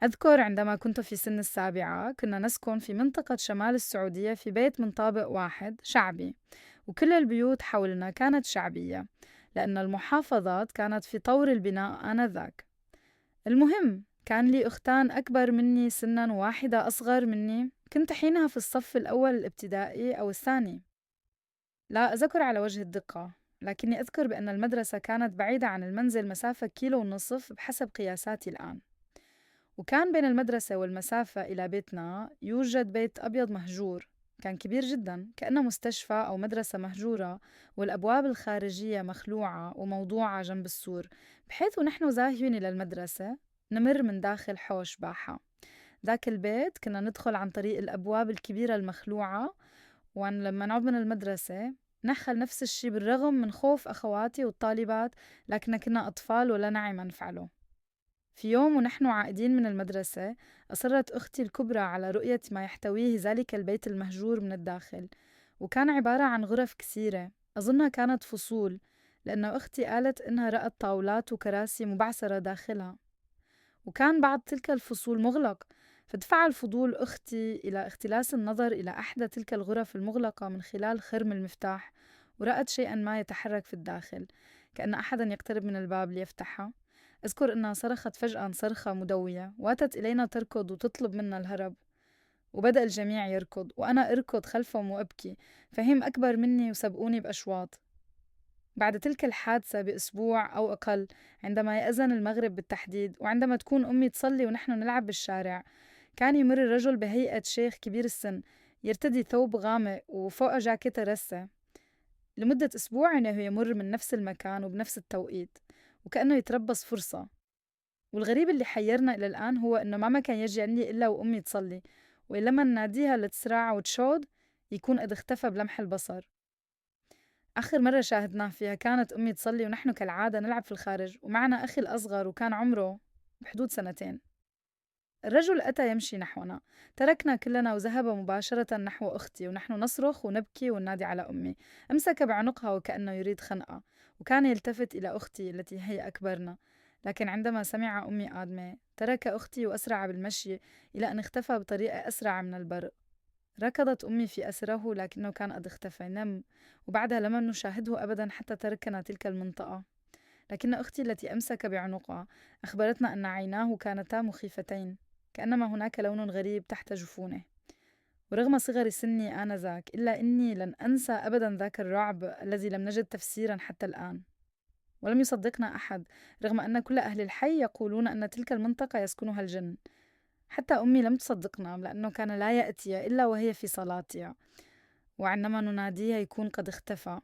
أذكر عندما كنت في سن السابعة كنا نسكن في منطقة شمال السعودية في بيت من طابق واحد شعبي، وكل البيوت حولنا كانت شعبية لأن المحافظات كانت في طور البناء آنذاك. المهم كان لي أختان أكبر مني سنا وواحدة أصغر مني، كنت حينها في الصف الأول الابتدائي أو الثاني. لا أذكر على وجه الدقة، لكني أذكر بأن المدرسة كانت بعيدة عن المنزل مسافة كيلو ونصف بحسب قياساتي الآن. وكان بين المدرسة والمسافة إلى بيتنا يوجد بيت أبيض مهجور، كان كبير جدا كأنه مستشفى أو مدرسة مهجورة، والأبواب الخارجية مخلوعة وموضوعة جنب السور، بحيث ونحن زاهيين إلى المدرسة نمر من داخل حوش باحة. ذاك البيت كنا ندخل عن طريق الأبواب الكبيرة المخلوعة، ولما نعود من المدرسة نحل نفس الشي بالرغم من خوف أخواتي والطالبات، لكن كنا أطفال ولا نعي ما نفعله. في يوم ونحن عائدين من المدرسة أصرت أختي الكبرى على رؤية ما يحتويه ذلك البيت المهجور من الداخل، وكان عبارة عن غرف كثيرة أظنها كانت فصول، لأن أختي قالت إنها رأت طاولات وكراسي مبعثرة داخلها، وكان بعض تلك الفصول مغلق. فدفع الفضول أختي إلى اختلاس النظر إلى إحدى تلك الغرف المغلقة من خلال خرم المفتاح، ورأت شيئا ما يتحرك في الداخل كأن أحدا يقترب من الباب ليفتحها. أذكر أنها صرخت فجأة صرخة مدوية واتت إلينا تركض وتطلب منا الهرب، وبدأ الجميع يركض وأنا أركض خلفهم وأبكي، فهم أكبر مني وسبقوني بأشواط. بعد تلك الحادثة بأسبوع أو أقل، عندما يأذن المغرب بالتحديد وعندما تكون أمي تصلي ونحن نلعب بالشارع، كان يمر رجل بهيئة شيخ كبير السن يرتدي ثوب غامق وفوقه جاكيتة رسة. لمدة أسبوع إنه يمر من نفس المكان وبنفس التوقيت، وكأنه يتربص فرصة. والغريب اللي حيرنا إلى الآن هو إنه ما كان يجي عندي إلا وأمي تصلي، ولما نناديها لتسرع وتشود يكون قد اختفى بلمح البصر. آخر مرة شاهدناه فيها كانت أمي تصلي ونحن كالعادة نلعب في الخارج، ومعنا أخي الأصغر وكان عمره بحدود سنتين. الرجل أتى يمشي نحونا، تركنا كلنا وذهب مباشرة نحو أختي ونحن نصرخ ونبكي وننادي على أمي. أمسك بعنقها وكأنه يريد خنقة، وكان يلتفت إلى أختي التي هي أكبرنا، لكن عندما سمع أمي آدمة ترك أختي وأسرع بالمشي إلى أن اختفى بطريقة أسرع من البرق. ركضت أمي في أسره لكنه كان قد اختفى نم، وبعدها لم نشاهده أبدا حتى تركنا تلك المنطقة. لكن أختي التي أمسك بعنقها أخبرتنا أن عيناه كانتا مخيفتين، كأنما هناك لون غريب تحت جفونه. ورغم صغر سني آنذاك إلا أني لن أنسى أبدا ذاك الرعب الذي لم نجد تفسيرا حتى الآن. ولم يصدقنا أحد رغم أن كل أهل الحي يقولون أن تلك المنطقة يسكنها الجن. حتى أمي لم تصدقنا لأنه كان لا يأتي إلا وهي في صلاتها، وعندما نناديه يكون قد اختفى.